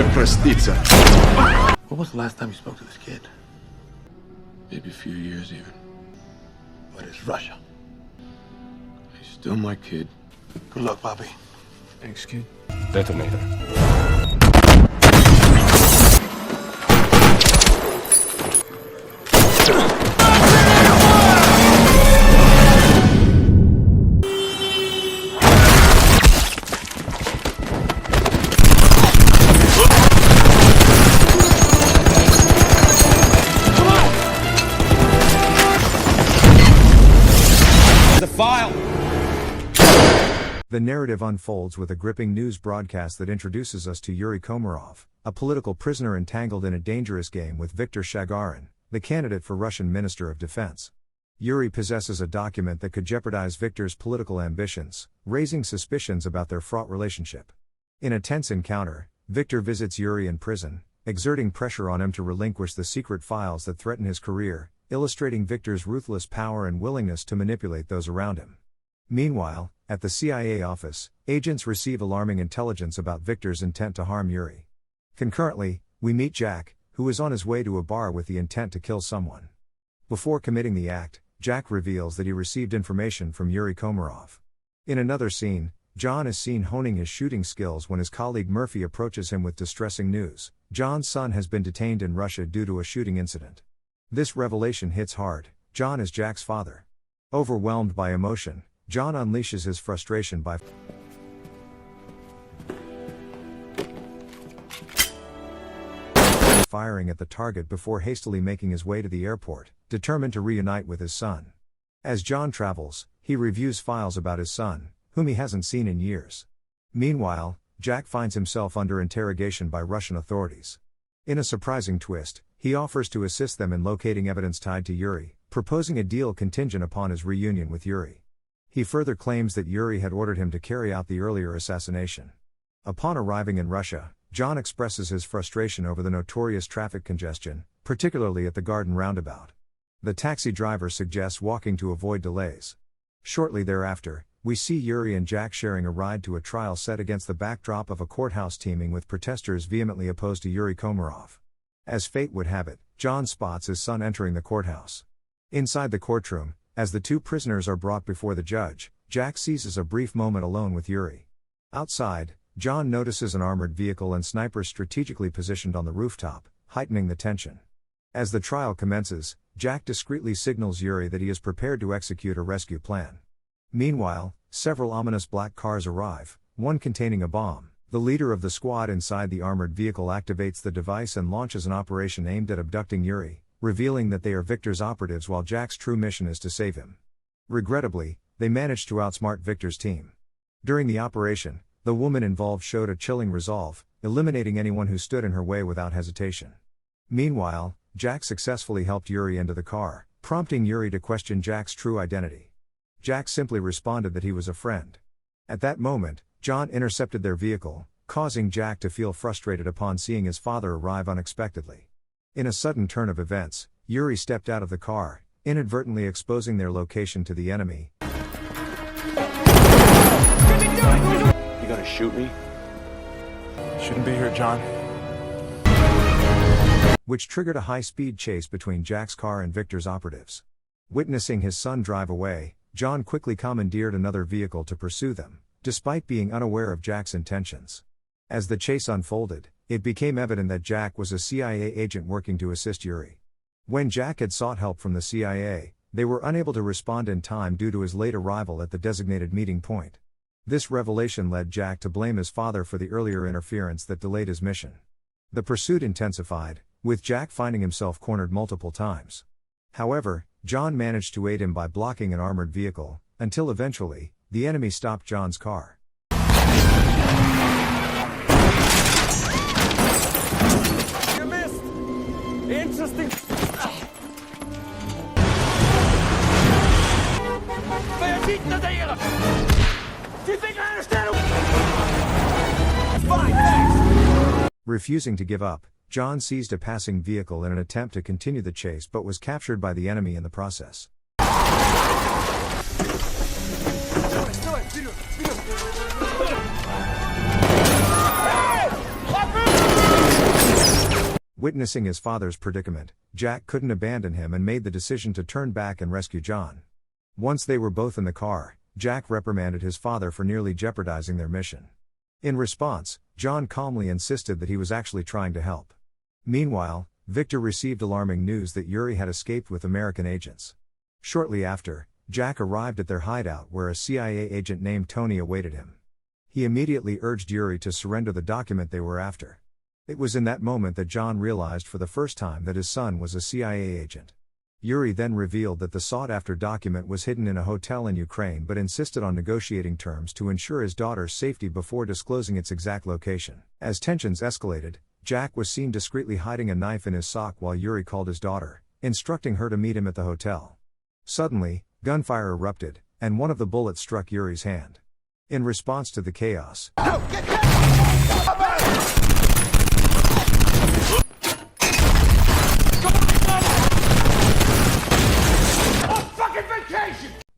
проститься. When was the last time you spoke to this kid? Maybe a few years even. But it's Russia. He's still my kid. Good luck, Poppy. Thanks, kid. Detonator. The narrative unfolds with a gripping news broadcast that introduces us to Yuri Komarov, a political prisoner entangled in a dangerous game with Viktor Shagarin, the candidate for Russian Minister of Defense. Yuri possesses a document that could jeopardize Viktor's political ambitions, raising suspicions about their fraught relationship. In a tense encounter, Viktor visits Yuri in prison, exerting pressure on him to relinquish the secret files that threaten his career, illustrating Viktor's ruthless power and willingness to manipulate those around him. Meanwhile, at the CIA office, agents receive alarming intelligence about Viktor's intent to harm Yuri. Concurrently, we meet Jack, who is on his way to a bar with the intent to kill someone. Before committing the act, Jack reveals that he received information from Yuri Komarov. In another scene, John is seen honing his shooting skills when his colleague Murphy approaches him with distressing news. John's son has been detained in Russia due to a shooting incident. This revelation hits hard. John is Jack's father. Overwhelmed by emotion, John unleashes his frustration by firing at the target before hastily making his way to the airport, determined to reunite with his son. As John travels, he reviews files about his son, whom he hasn't seen in years. Meanwhile, Jack finds himself under interrogation by Russian authorities. In a surprising twist, he offers to assist them in locating evidence tied to Yuri, proposing a deal contingent upon his reunion with Yuri. He further claims that Yuri had ordered him to carry out the earlier assassination. Upon arriving in Russia, John expresses his frustration over the notorious traffic congestion, particularly at the Garden roundabout. The taxi driver suggests walking to avoid delays. Shortly thereafter, we see Yuri and Jack sharing a ride to a trial set against the backdrop of a courthouse teeming with protesters vehemently opposed to Yuri Komarov. As fate would have it, John spots his son entering the courthouse. Inside the courtroom, as the two prisoners are brought before the judge, Jack seizes a brief moment alone with Yuri. Outside, John notices an armored vehicle and snipers strategically positioned on the rooftop, heightening the tension. As the trial commences, Jack discreetly signals Yuri that he is prepared to execute a rescue plan. Meanwhile, several ominous black cars arrive, one containing a bomb. The leader of the squad inside the armored vehicle activates the device and launches an operation aimed at abducting Yuri, revealing that they are Viktor's operatives while Jack's true mission is to save him. Regrettably, they manage to outsmart Viktor's team. During the operation, the woman involved showed a chilling resolve, eliminating anyone who stood in her way without hesitation. Meanwhile, Jack successfully helped Yuri into the car, prompting Yuri to question Jack's true identity. Jack simply responded that he was a friend. At that moment, John intercepted their vehicle, causing Jack to feel frustrated upon seeing his father arrive unexpectedly. In a sudden turn of events, Yuri stepped out of the car, inadvertently exposing their location to the enemy. You gonna shoot me? Shouldn't be here, John. Which triggered a high-speed chase between Jack's car and Viktor's operatives. Witnessing his son drive away, John quickly commandeered another vehicle to pursue them, despite being unaware of Jack's intentions. As the chase unfolded, it became evident that Jack was a CIA agent working to assist Yuri. When Jack had sought help from the CIA, they were unable to respond in time due to his late arrival at the designated meeting point. This revelation led Jack to blame his father for the earlier interference that delayed his mission. The pursuit intensified, with Jack finding himself cornered multiple times. However, John managed to aid him by blocking an armored vehicle, until eventually, the enemy stopped John's car. You missed! Interesting! Do you think I understand? Fine, thanks! Refusing to give up, John seized a passing vehicle in an attempt to continue the chase but was captured by the enemy in the process. Witnessing his father's predicament, Jack couldn't abandon him and made the decision to turn back and rescue John. Once they were both in the car, Jack reprimanded his father for nearly jeopardizing their mission. In response, John calmly insisted that he was actually trying to help. Meanwhile, Victor received alarming news that Yuri had escaped with American agents. Shortly after, Jack arrived at their hideout where a CIA agent named Tony awaited him. He immediately urged Yuri to surrender the document they were after. It was in that moment that John realized for the first time that his son was a CIA agent. Yuri then revealed that the sought-after document was hidden in a hotel in Ukraine but insisted on negotiating terms to ensure his daughter's safety before disclosing its exact location. As tensions escalated, Jack was seen discreetly hiding a knife in his sock while Yuri called his daughter, instructing her to meet him at the hotel. Suddenly, gunfire erupted, and one of the bullets struck Yuri's hand. In response to the chaos,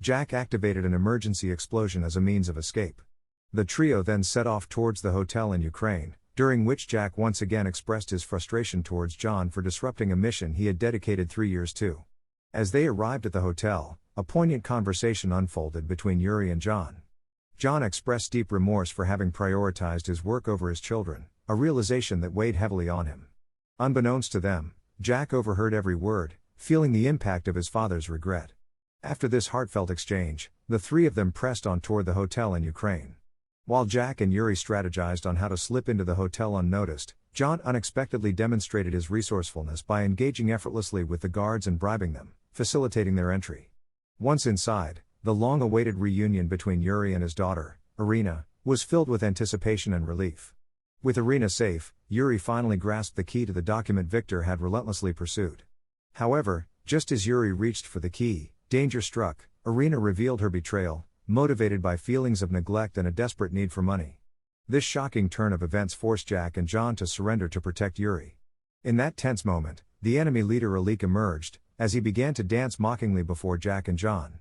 Jack activated an emergency explosion as a means of escape. The trio then set off towards the hotel in Ukraine, during which Jack once again expressed his frustration towards John for disrupting a mission he had dedicated 3 years to. As they arrived at the hotel, a poignant conversation unfolded between Yuri and John. John expressed deep remorse for having prioritized his work over his children, a realization that weighed heavily on him. Unbeknownst to them, Jack overheard every word, feeling the impact of his father's regret. After this heartfelt exchange, the three of them pressed on toward the hotel in Ukraine. While Jack and Yuri strategized on how to slip into the hotel unnoticed, John unexpectedly demonstrated his resourcefulness by engaging effortlessly with the guards and bribing them, facilitating their entry. Once inside, the long-awaited reunion between Yuri and his daughter, Irina, was filled with anticipation and relief. With Irina safe, Yuri finally grasped the key to the document Victor had relentlessly pursued. However, just as Yuri reached for the key, danger struck. Irina revealed her betrayal, motivated by feelings of neglect and a desperate need for money. This shocking turn of events forced Jack and John to surrender to protect Yuri. In that tense moment, the enemy leader Alik emerged, as he began to dance mockingly before Jack and John.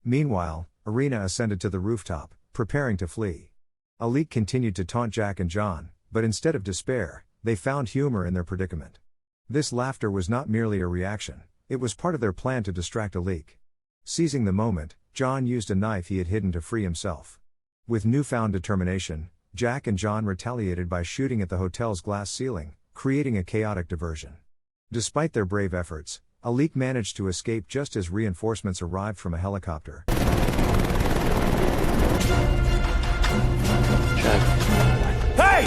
Meanwhile, Irina ascended to the rooftop, preparing to flee. Alik continued to taunt Jack and John, but instead of despair, they found humor in their predicament. This laughter was not merely a reaction, it was part of their plan to distract Alik. Seizing the moment, John used a knife he had hidden to free himself. With newfound determination, Jack and John retaliated by shooting at the hotel's glass ceiling, creating a chaotic diversion. Despite their brave efforts, Alik managed to escape just as reinforcements arrived from a helicopter. Jack. Hey!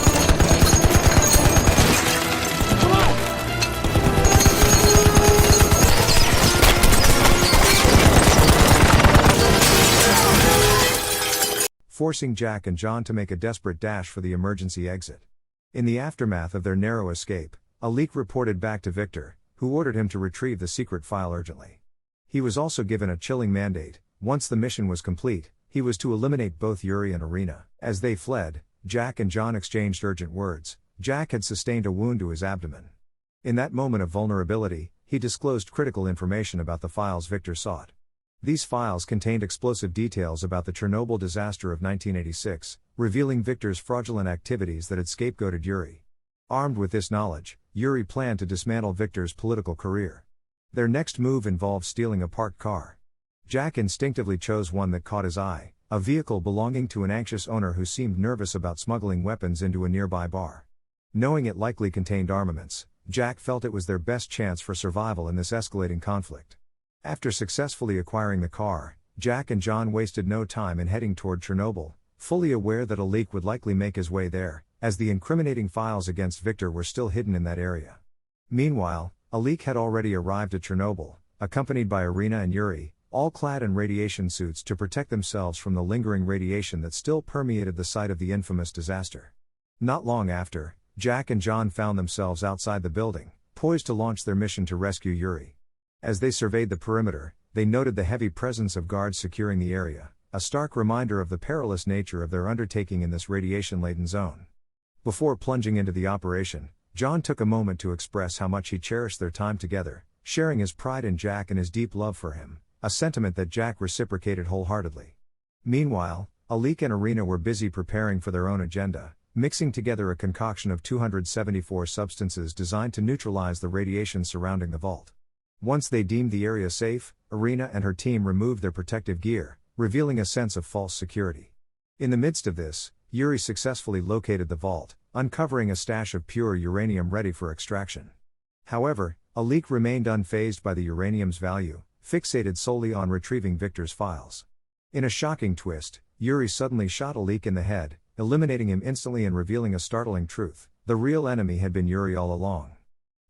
Come on! Forcing Jack and John to make a desperate dash for the emergency exit. In the aftermath of their narrow escape, Alik reported back to Victor, who ordered him to retrieve the secret file urgently. He was also given a chilling mandate: once the mission was complete, he was to eliminate both Yuri and Irina. As they fled, Jack and John exchanged urgent words. Jack had sustained a wound to his abdomen. In that moment of vulnerability, he disclosed critical information about the files Victor sought. These files contained explosive details about the Chernobyl disaster of 1986, revealing Victor's fraudulent activities that had scapegoated Yuri. Armed with this knowledge, Yuri planned to dismantle Victor's political career. Their next move involved stealing a parked car. Jack instinctively chose one that caught his eye, a vehicle belonging to an anxious owner who seemed nervous about smuggling weapons into a nearby bar. Knowing it likely contained armaments, Jack felt it was their best chance for survival in this escalating conflict. After successfully acquiring the car, Jack and John wasted no time in heading toward Chernobyl, fully aware that Alik would likely make his way there, as the incriminating files against Victor were still hidden in that area. Meanwhile, Alik had already arrived at Chernobyl, accompanied by Irina and Yuri, all clad in radiation suits to protect themselves from the lingering radiation that still permeated the site of the infamous disaster. Not long after, Jack and John found themselves outside the building, poised to launch their mission to rescue Yuri. As they surveyed the perimeter, they noted the heavy presence of guards securing the area, a stark reminder of the perilous nature of their undertaking in this radiation-laden zone. Before plunging into the operation, John took a moment to express how much he cherished their time together, sharing his pride in Jack and his deep love for him, a sentiment that Jack reciprocated wholeheartedly. Meanwhile, Alik and Irina were busy preparing for their own agenda, mixing together a concoction of 274 substances designed to neutralize the radiation surrounding the vault. Once they deemed the area safe, Irina and her team removed their protective gear, revealing a sense of false security. In the midst of this, Yuri successfully located the vault, uncovering a stash of pure uranium ready for extraction. However, Alik remained unfazed by the uranium's value, fixated solely on retrieving Victor's files. In a shocking twist, Yuri suddenly shot Alik in the head, eliminating him instantly and revealing a startling truth: the real enemy had been Yuri all along.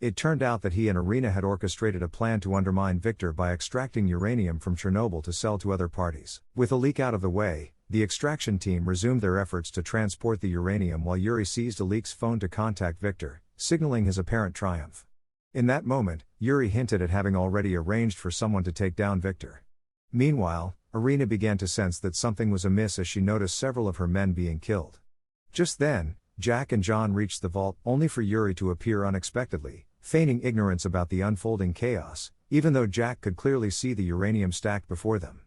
It turned out that he and Irina had orchestrated a plan to undermine Victor by extracting uranium from Chernobyl to sell to other parties. With Alik out of the way, the extraction team resumed their efforts to transport the uranium while Yuri seized Alik's phone to contact Victor, signaling his apparent triumph. In that moment, Yuri hinted at having already arranged for someone to take down Victor. Meanwhile, Irina began to sense that something was amiss as she noticed several of her men being killed. Just then, Jack and John reached the vault, only for Yuri to appear unexpectedly, feigning ignorance about the unfolding chaos, even though Jack could clearly see the uranium stacked before them.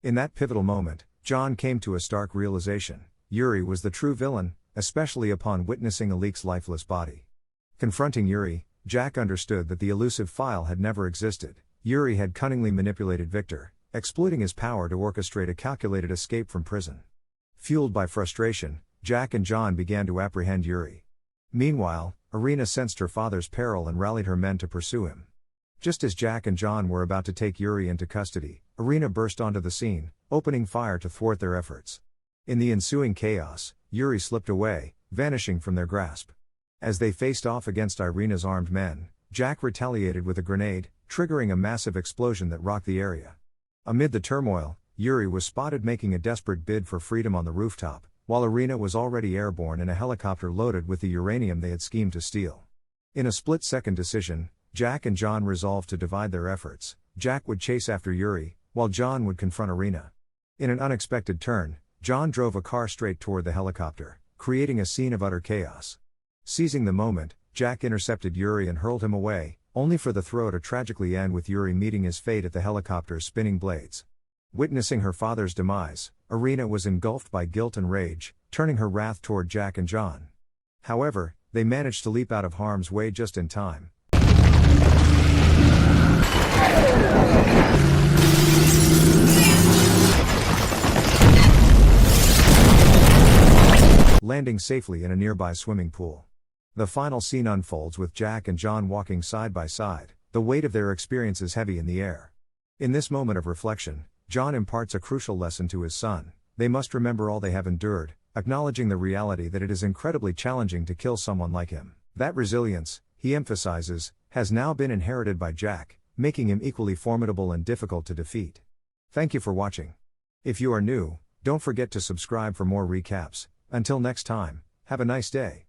In that pivotal moment, John came to a stark realization: Yuri was the true villain, especially upon witnessing Alik's lifeless body. Confronting Yuri, Jack understood that the elusive file had never existed. Yuri had cunningly manipulated Victor, exploiting his power to orchestrate a calculated escape from prison. Fueled by frustration, Jack and John began to apprehend Yuri. Meanwhile, Irina sensed her father's peril and rallied her men to pursue him. Just as Jack and John were about to take Yuri into custody, Irina burst onto the scene, opening fire to thwart their efforts. In the ensuing chaos, Yuri slipped away, vanishing from their grasp. As they faced off against Irina's armed men, Jack retaliated with a grenade, triggering a massive explosion that rocked the area. Amid the turmoil, Yuri was spotted making a desperate bid for freedom on the rooftop, while Irina was already airborne in a helicopter loaded with the uranium they had schemed to steal. In a split-second decision, Jack and John resolved to divide their efforts. Jack would chase after Yuri, while John would confront Irina. In an unexpected turn, John drove a car straight toward the helicopter, creating a scene of utter chaos. Seizing the moment, Jack intercepted Yuri and hurled him away, only for the throw to tragically end with Yuri meeting his fate at the helicopter's spinning blades. Witnessing her father's demise, Irina was engulfed by guilt and rage, turning her wrath toward Jack and John. However, they managed to leap out of harm's way just in time. Landing safely in a nearby swimming pool. The final scene unfolds with Jack and John walking side by side, the weight of their experiences heavy in the air. In this moment of reflection, John imparts a crucial lesson to his son: they must remember all they have endured, acknowledging the reality that it is incredibly challenging to kill someone like him. That resilience, he emphasizes, has now been inherited by Jack, making him equally formidable and difficult to defeat. Thank you for watching. If you are new, don't forget to subscribe for more recaps. Until next time, have a nice day.